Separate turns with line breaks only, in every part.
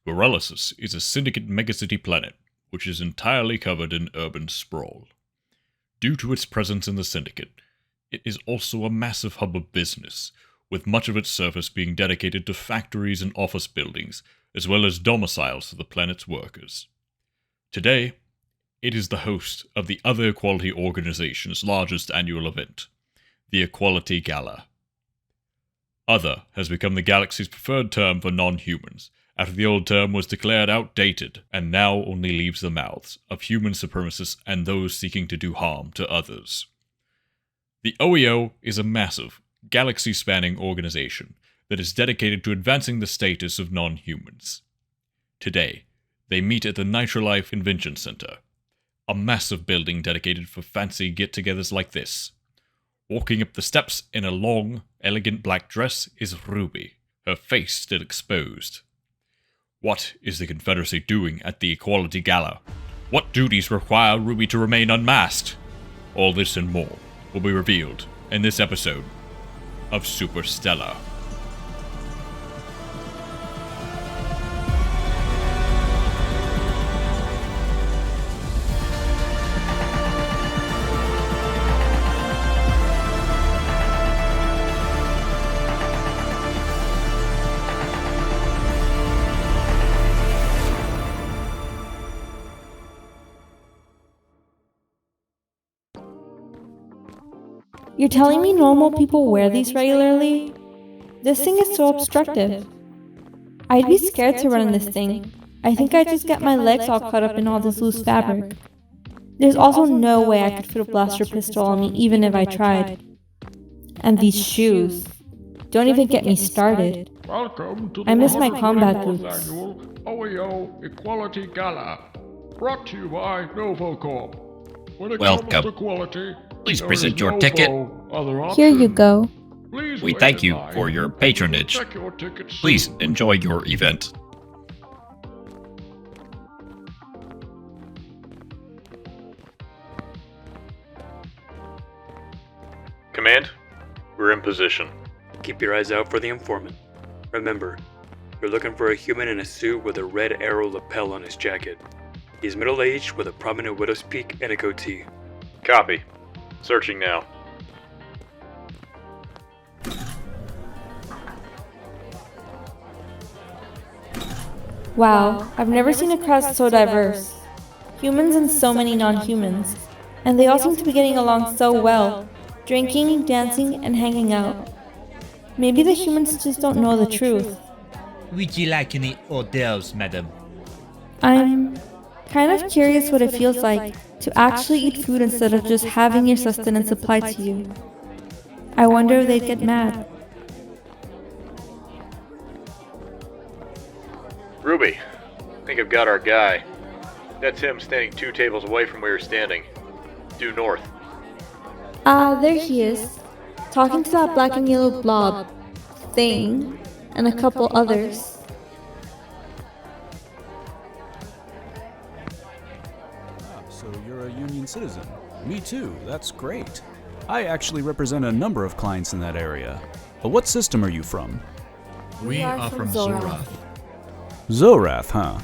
Borelesis is a syndicate megacity planet, which is entirely covered in urban sprawl. Due to its presence in the syndicate, it is also a massive hub of business, with much of its surface being dedicated to factories and office buildings, as well as domiciles for the planet's workers. Today, it is the host of the Other Equality Organization's largest annual event, the Equality Gala. Other has become the galaxy's preferred term for non-humans, after the old term was declared outdated and now only leaves the mouths of human supremacists and those seeking to do harm to others. The OEO is a massive, galaxy-spanning organization that is dedicated to advancing the status of non-humans. Today, they meet at the Nitrolife Convention Center, a massive building dedicated for fancy get-togethers like this. Walking up the steps in a long, elegant black dress is Ruby, her face still exposed. What is the Confederacy doing at the Equality Gala? What duties require Ruby to remain unmasked? All this and more will be revealed in this episode of Superstellar.
You're telling me normal people wear these regularly? This thing is so obstructive. I'd be scared to run in this thing. I think I'd just get my legs all cut up in all this loose fabric. There's also no way I could fit a blaster pistol on me even if I tried. And these shoes. Don't even get me started.
Welcome to the
I miss my combat boots.
annual OEO Equality Gala, brought to you by Novocorp. When it
Welcome.
comes to quality,
Please
there
present
is
your
no
ticket.
other
Here you
option.
go.
Please
We
wait
thank
in
you
line.
for your patronage.
Check your ticket soon.
Please enjoy your event.
Command, we're in position.
Keep your eyes out for the informant. Remember, you're looking for a human in a suit with a red arrow lapel on his jacket. He's middle-aged with a prominent widow's peak and a goatee.
Copy. Searching now.
Wow, I've never seen a crowd so diverse. Humans and so many non-humans. And they all seem to be getting along so well. Drinking, dancing, and hanging out. Maybe the humans just don't know the truth.
Would you like any hors d'oeuvres, madam?
I'm kind of curious what it feels like to actually eat food instead of just having your sustenance supplied to you. I wonder if they'd get mad.
Ruby, I think I've got our guy. That's him standing 2 tables away from where you're standing. Due north.
There he is. Talking to that black and yellow blob thing and a couple others.
So you're a Union citizen. Me too, that's great. I actually represent a number of clients in that area. But what system are you from?
We are from Zorath.
Zorath, huh?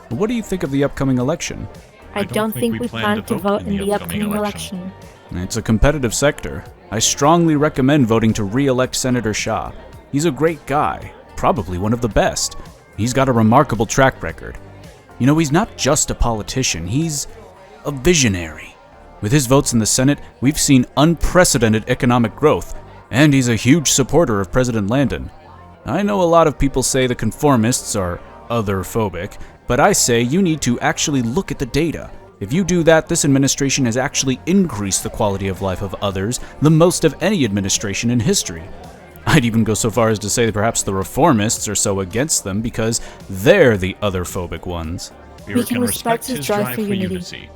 What do you think of the upcoming election?
I don't think we plan to vote in the upcoming election.
It's a competitive sector. I strongly recommend voting to re-elect Senator Shah. He's a great guy, probably one of the best. He's got a remarkable track record. You know, he's not just a politician, he's a visionary. With his votes in the Senate, we've seen unprecedented economic growth, and he's a huge supporter of President Landon. I know a lot of people say the conformists are other-phobic, but I say you need to actually look at the data. If you do that, this administration has actually increased the quality of life of others, the most of any administration in history. I'd even go so far as to say that perhaps the reformists are so against them because they're the other-phobic ones.
We can respect his drive for unity.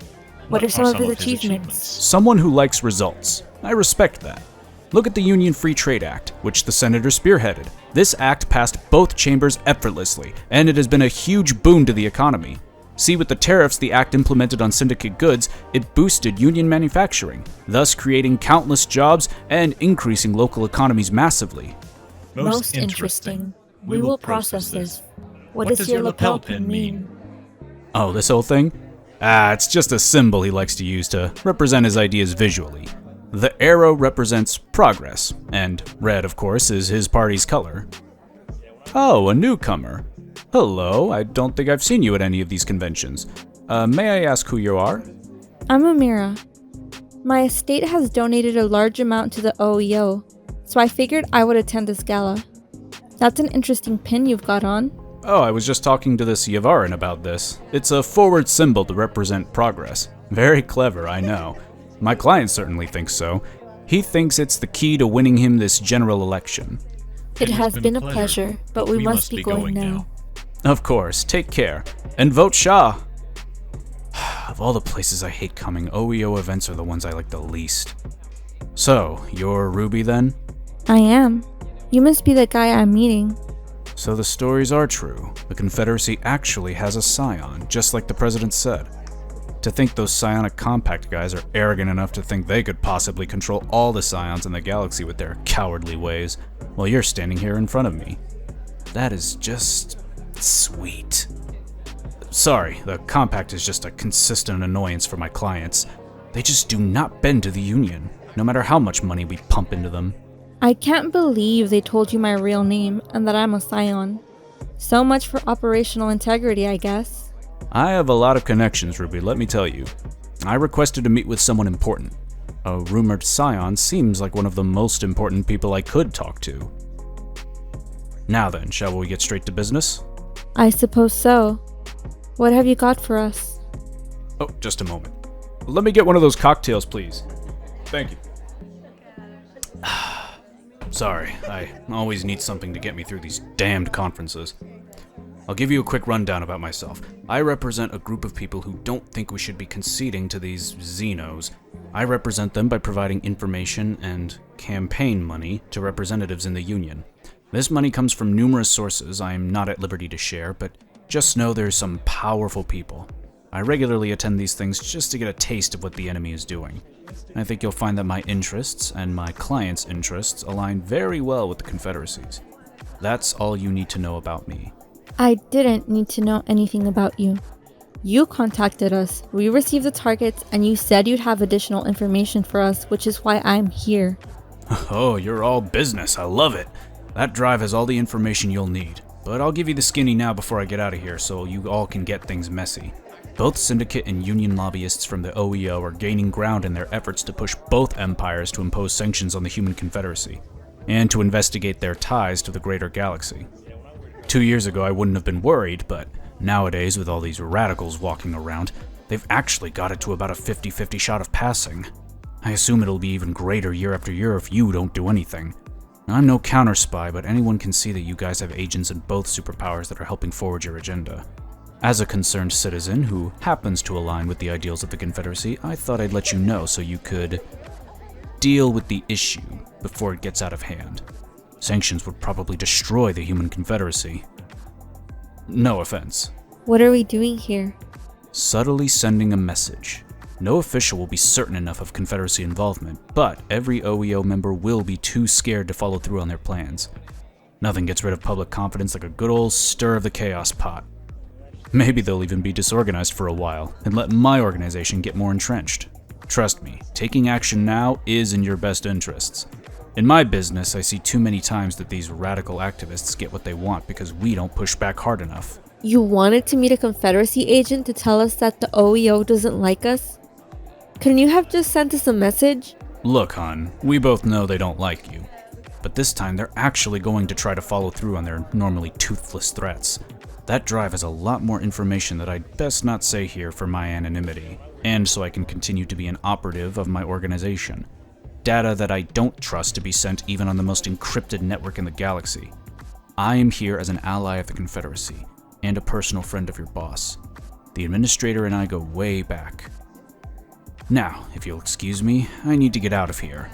What are some of his achievements?
Someone who likes results. I respect that. Look at the Union Free Trade Act, which the senator spearheaded. This act passed both chambers effortlessly, and it has been a huge boon to the economy. See, with the tariffs the act implemented on syndicate goods, it boosted union manufacturing, thus creating countless jobs and increasing local economies massively.
Most interesting. We will process this. What does your lapel pin mean?
Oh, this whole thing? It's just a symbol he likes to use to represent his ideas visually. The arrow represents progress, and red, of course, is his party's color. Oh, a newcomer. Hello, I don't think I've seen you at any of these conventions. May I ask who you are?
I'm Amira. My estate has donated a large amount to the OEO, so I figured I would attend this gala. That's an interesting pin you've got on.
Oh, I was just talking to this Yavarin about this. It's a forward symbol to represent progress. Very clever, I know. My client certainly thinks so. He thinks it's the key to winning him this general election.
It has been a pleasure, but we must be going now.
Of course, take care. And vote Shah! Of all the places I hate coming, OEO events are the ones I like the least. So, you're Ruby then?
I am. You must be the guy I'm meeting.
So the stories are true. The Confederacy actually has a scion, just like the president said. To think those psionic compact guys are arrogant enough to think they could possibly control all the scions in the galaxy with their cowardly ways, while you're standing here in front of me. That is just sweet. Sorry, the compact is just a consistent annoyance for my clients. They just do not bend to the Union, no matter how much money we pump into them.
I can't believe they told you my real name and that I'm a scion. So much for operational integrity, I guess.
I have a lot of connections, Ruby, let me tell you. I requested to meet with someone important. A rumored scion seems like one of the most important people I could talk to. Now then, shall we get straight to business?
I suppose so. What have you got for us?
Oh, just a moment. Let me get one of those cocktails, please. Thank you. Sorry, I always need something to get me through these damned conferences. I'll give you a quick rundown about myself. I represent a group of people who don't think we should be conceding to these Xenos. I represent them by providing information and campaign money to representatives in the Union. This money comes from numerous sources I am not at liberty to share, but just know there's some powerful people. I regularly attend these things just to get a taste of what the enemy is doing. I think you'll find that my interests and my clients' interests align very well with the Confederacy's. That's all you need to know about me.
I didn't need to know anything about you. You contacted us, we received the targets, and you said you'd have additional information for us, which is why I'm here.
Oh, you're all business. I love it. That drive has all the information you'll need. But I'll give you the skinny now before I get out of here so you all can get things messy. Both Syndicate and Union lobbyists from the OEO are gaining ground in their efforts to push both empires to impose sanctions on the Human Confederacy, and to investigate their ties to the greater galaxy. 2 years ago I wouldn't have been worried, but nowadays with all these radicals walking around, they've actually got it to about a 50-50 shot of passing. I assume it'll be even greater year after year if you don't do anything. I'm no counter-spy, but anyone can see that you guys have agents in both superpowers that are helping forward your agenda. As a concerned citizen who happens to align with the ideals of the Confederacy, I thought I'd let you know so you could deal with the issue before it gets out of hand. Sanctions would probably destroy the Human Confederacy. No offense.
What are we doing here?
Subtly sending a message. No official will be certain enough of Confederacy involvement, but every OEO member will be too scared to follow through on their plans. Nothing gets rid of public confidence like a good old stir of the chaos pot. Maybe they'll even be disorganized for a while, and let my organization get more entrenched. Trust me, taking action now is in your best interests. In my business, I see too many times that these radical activists get what they want because we don't push back hard enough.
You wanted to meet a Confederacy agent to tell us that the OEO doesn't like us? Couldn't you have just sent us a message?
Look, hon, we both know they don't like you. But this time they're actually going to try to follow through on their normally toothless threats. That drive has a lot more information that I'd best not say here for my anonymity, and so I can continue to be an operative of my organization. Data that I don't trust to be sent even on the most encrypted network in the galaxy. I am here as an ally of the Confederacy, and a personal friend of your boss. The administrator and I go way back. Now, if you'll excuse me, I need to get out of here.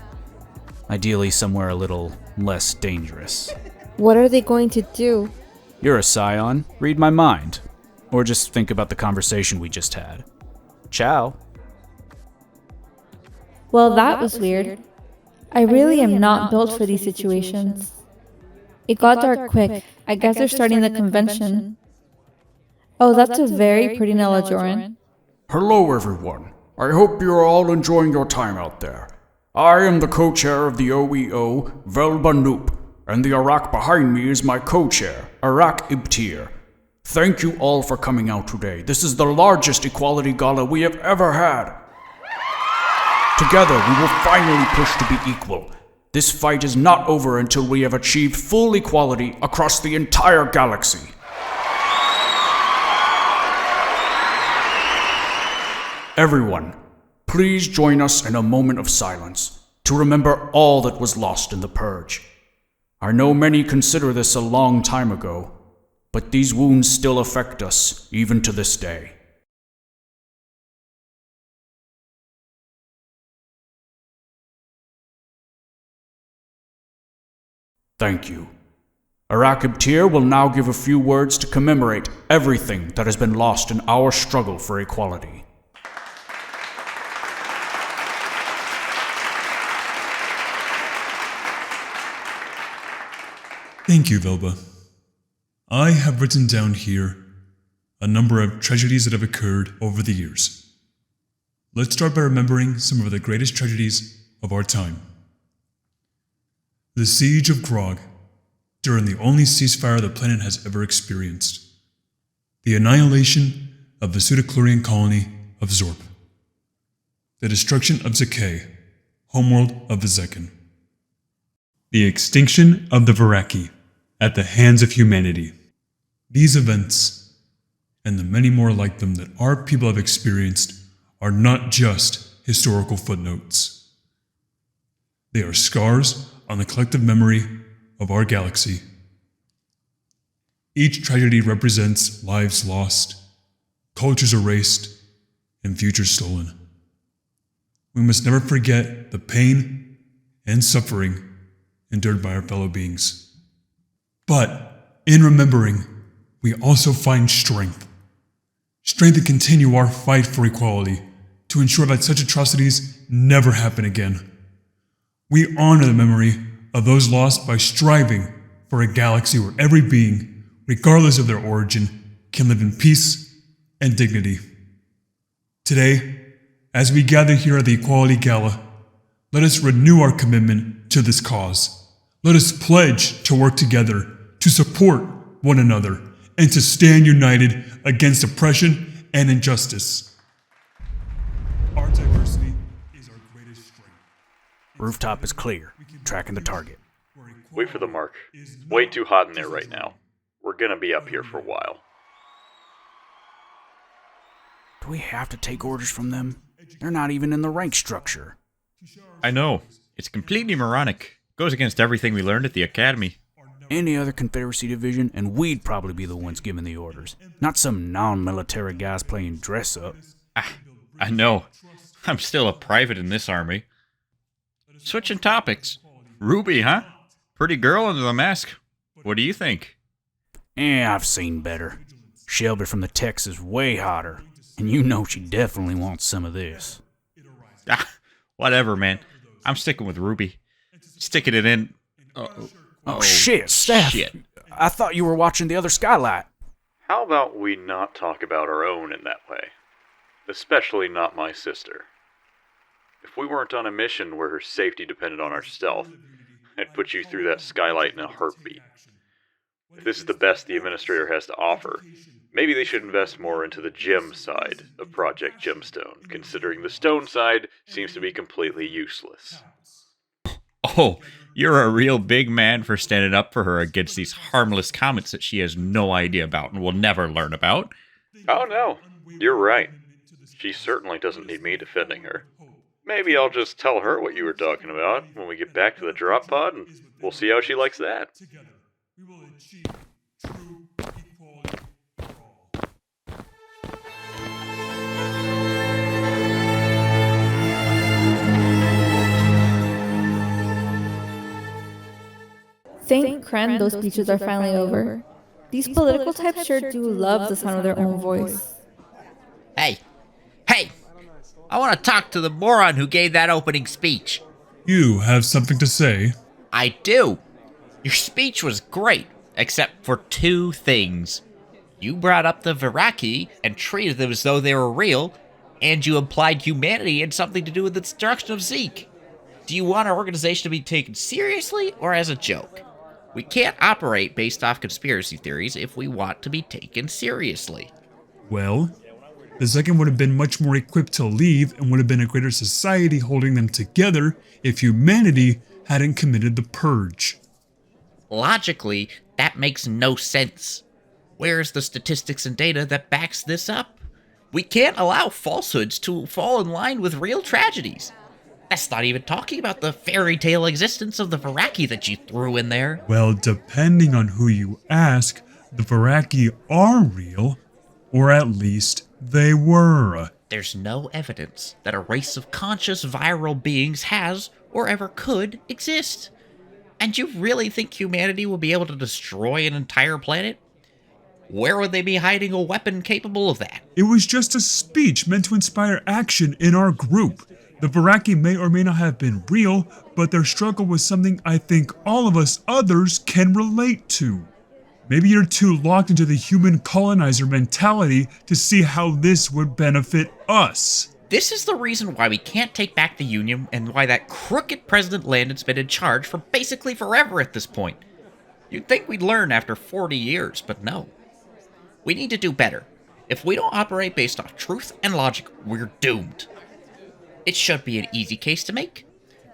Ideally somewhere a little less dangerous.
What are they going to do?
You're a scion, read my mind. Or just think about the conversation we just had. Ciao.
Well, that was weird. I really am not built for these situations. It got dark quick. I guess they're starting the convention. Oh, that's a very pretty Nelajoran.
Hello, everyone. I hope you are all enjoying your time out there. I am the co-chair of the OEO, Velba Noop, and the Arak behind me is my co-chair, Arak Ibtir. Thank you all for coming out today. This is the largest Equality Gala we have ever had. Together, we will finally push to be equal. This fight is not over until we have achieved full equality across the entire galaxy. Everyone, please join us in a moment of silence to remember all that was lost in the Purge. I know many consider this a long time ago, but these wounds still affect us even to this day. Thank you. Arakibtir will now give a few words to commemorate everything that has been lost in our struggle for equality.
Thank you, Velba. I have written down here a number of tragedies that have occurred over the years. Let's start by remembering some of the greatest tragedies of our time. The Siege of Grog, during the only ceasefire the planet has ever experienced. The annihilation of the pseudochlorian colony of Zorp. The destruction of Zakay, homeworld of the Zekan. The extinction of the Varaki at the hands of humanity. These events, and the many more like them that our people have experienced, are not just historical footnotes. They are scars on the collective memory of our galaxy. Each tragedy represents lives lost, cultures erased, and futures stolen. We must never forget the pain and suffering endured by our fellow beings. But in remembering, we also find strength. Strength to continue our fight for equality, to ensure that such atrocities never happen again. We honor the memory of those lost by striving for a galaxy where every being, regardless of their origin, can live in peace and dignity. Today, as we gather here at the Equality Gala, let us renew our commitment to this cause. Let us pledge to work together, to support one another, and to stand united against oppression and injustice. Our diversity is our greatest strength.
Rooftop is clear. Tracking the target.
Wait for the mark. It's way too hot in there right now. We're gonna be up here for a while.
Do we have to take orders from them? They're not even in the rank structure.
I know. It's completely moronic. Goes against everything we learned at the academy.
Any other Confederacy division, and we'd probably be the ones giving the orders. Not some non-military guys playing dress-up.
I know. I'm still a private in this army. Switching topics. Ruby, huh? Pretty girl under the mask. What do you think?
I've seen better. Shelby from the Tex is way hotter, and you know she definitely wants some of this.
Whatever, man. I'm sticking with Ruby. Sticking it in.
Oh shit, Steph.
Shit.
I thought you were watching the other skylight.
How about we not talk about our own in that way? Especially not my sister. If we weren't on a mission where her safety depended on our stealth, I'd put you through that skylight in a heartbeat. If this is the best the Administrator has to offer, maybe they should invest more into the gem side of Project Gemstone, considering the stone side seems to be completely useless.
Oh, you're a real big man for standing up for her against these harmless comments that she has no idea about and will never learn about.
Oh no, you're right. She certainly doesn't need me defending her. Maybe I'll just tell her what you were talking about when we get back to the drop pod, and we'll see how she likes that.
Thank Kren those speeches are finally over. These political types sure do love the sound of their own voice.
Hey! I want to talk to the moron who gave that opening speech.
You have something to say?
I do. Your speech was great, except for two things. You brought up the Viraki and treated them as though they were real, and you implied humanity had something to do with the destruction of Zeke. Do you want our organization to be taken seriously or as a joke? We can't operate based off conspiracy theories if we want to be taken seriously.
Well, the second would have been much more equipped to leave and would have been a greater society holding them together if humanity hadn't committed the purge.
Logically, that makes no sense. Where's the statistics and data that backs this up? We can't allow falsehoods to fall in line with real tragedies. That's not even talking about the fairy tale existence of the Viraki that you threw in there.
Well, depending on who you ask, the Viraki are real, or at least they were.
There's no evidence that a race of conscious viral beings has or ever could exist. And you really think humanity will be able to destroy an entire planet? Where would they be hiding a weapon capable of that?
It was just a speech meant to inspire action in our group. The Viraki may or may not have been real, but their struggle was something I think all of us others can relate to. Maybe you're too locked into the human colonizer mentality to see how this would benefit us.
This is the reason why we can't take back the Union and why that crooked President Landon's been in charge for basically forever at this point. You'd think we'd learn after 40 years, but no. We need to do better. If we don't operate based off truth and logic, we're doomed. It should be an easy case to make.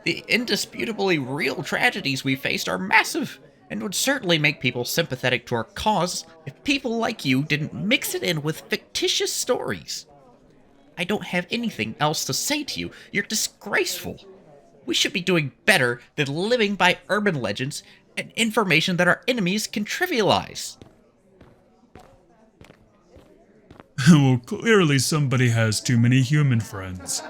The indisputably real tragedies we faced are massive, and would certainly make people sympathetic to our cause if people like you didn't mix it in with fictitious stories. I don't have anything else to say to you. You're disgraceful. We should be doing better than living by urban legends and information that our enemies can trivialize.
Well, clearly somebody has too many human friends.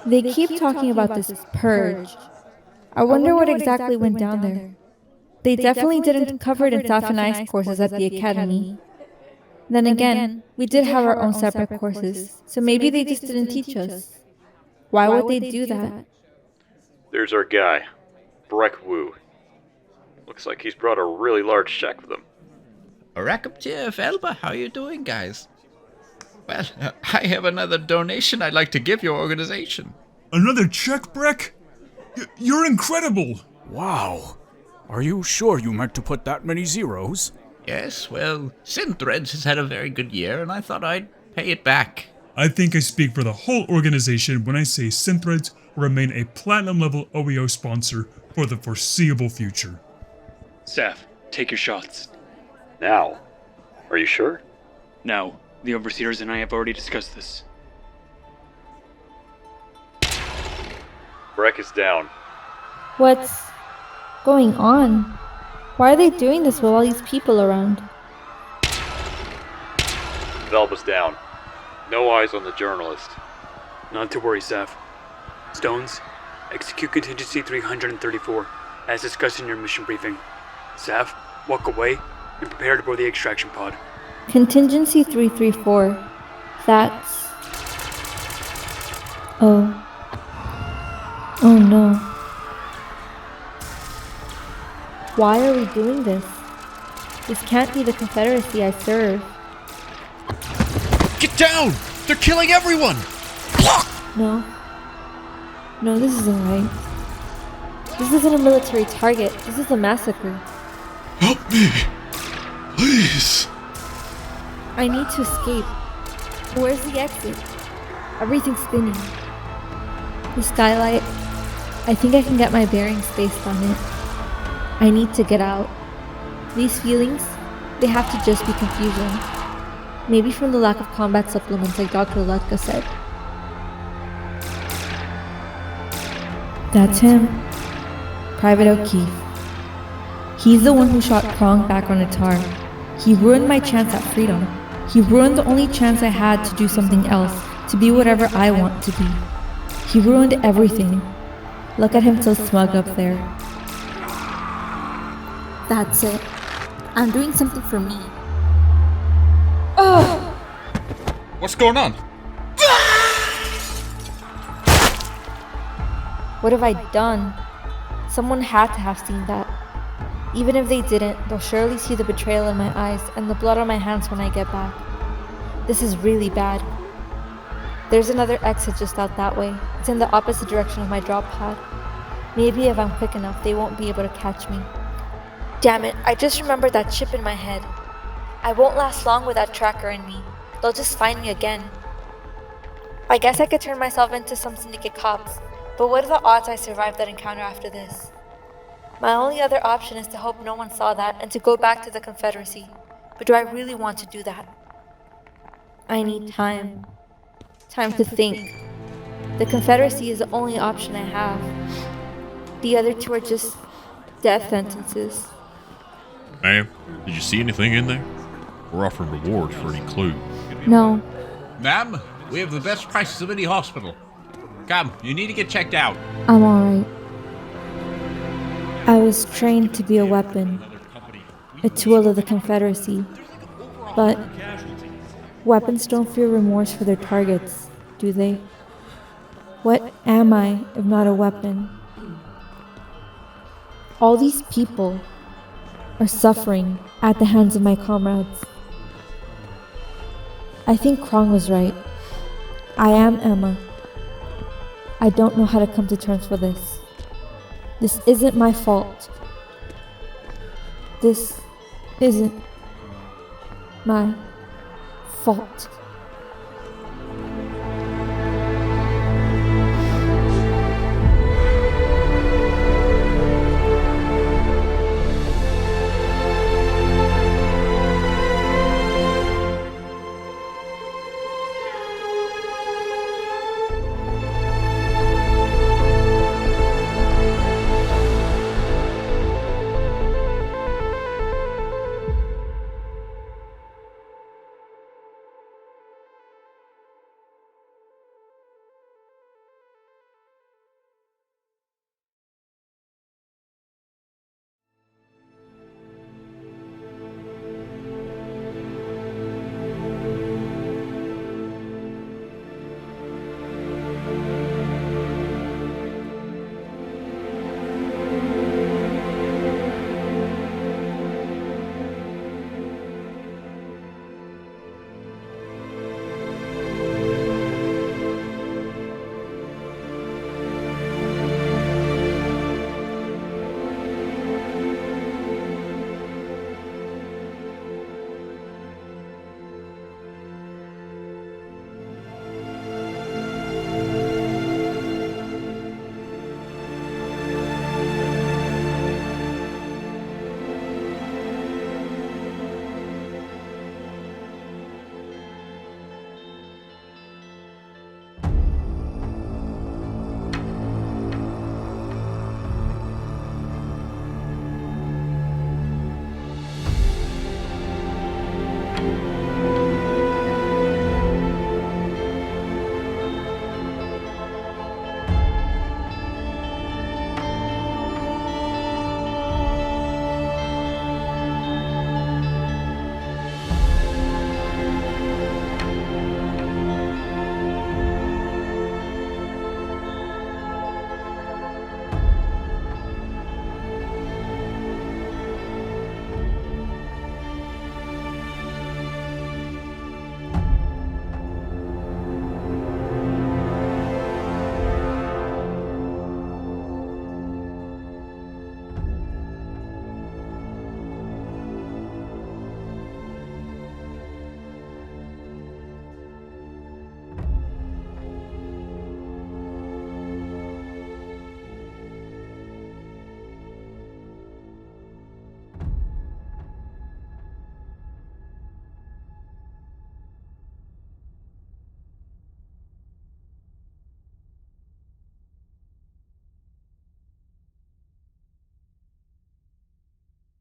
They keep talking about this purge. I wonder what exactly went down there. They definitely didn't cover it in Saf and I's courses at the academy. Then again, we did have our own separate courses, so maybe they just didn't teach us. Why would they do that?
There's our guy, Breck Wu. Looks like he's brought a really large check with him.
Rakaptia Felba, how you doing, guys? Well, I have another donation I'd like to give your organization.
Another check, Breck? You're incredible!
Wow. Are you sure you meant to put that many zeros?
Yes, well, Synthreads has had a very good year, and I thought I'd pay it back.
I think I speak for the whole organization when I say Synthreads will remain a platinum-level OEO sponsor for the foreseeable future.
Saf, take your shots. Now. Are you sure? No. The Overseers and I have already discussed this. Breck is down.
What's going on? Why are they doing this with all these people around?
Velba's down. No eyes on the journalist. Not to worry, Saf. Stones, execute contingency 334, as discussed in your mission briefing. Saf, walk away and prepare to board the extraction pod.
Contingency 334. That's... Oh. Oh no. Why are we doing this? This can't be the Confederacy I serve.
Get down! They're killing everyone!
No. No, this isn't right. This isn't a military target. This is a massacre.
Help me! Please!
I need to escape. Where's the exit? Everything's spinning. The skylight. I think I can get my bearings based on it. I need to get out. These feelings, they have to just be confusion. Maybe from the lack of combat supplements like Dr. Lutka said. That's him. Private O'Keefe. He's the one who shot Krong back on Atar. He ruined my chance at freedom. He ruined the only chance I had to do something else, to be whatever I want to be. He ruined everything. Look at him so smug up there. That's it. I'm doing something for me. Oh!
What's going on?
What have I done? Someone had to have seen that. Even if they didn't, they'll surely see the betrayal in my eyes and the blood on my hands when I get back. This is really bad. There's another exit just out that way. It's in the opposite direction of my drop pod. Maybe if I'm quick enough, they won't be able to catch me. Damn it, I just remembered that chip in my head. I won't last long with that tracker in me. They'll just find me again. I guess I could turn myself into some syndicate cops, but what are the odds I survive that encounter after this? My only other option is to hope no one saw that and to go back to the Confederacy. But do I really want to do that? I need time. Time to think. The Confederacy is the only option I have. The other two are just death sentences.
Ma'am, did you see anything in there? We're offering rewards for any clue.
No.
Ma'am, we have the best prices of any hospital. Come, you need to get checked out.
I'm alright. I was trained to be a weapon, a tool of the Confederacy. But weapons don't feel remorse for their targets, do they? What am I if not a weapon? All these people are suffering at the hands of my comrades. I think Krong was right. I am Emma. I don't know how to come to terms with this. This isn't my fault. This isn't my fault.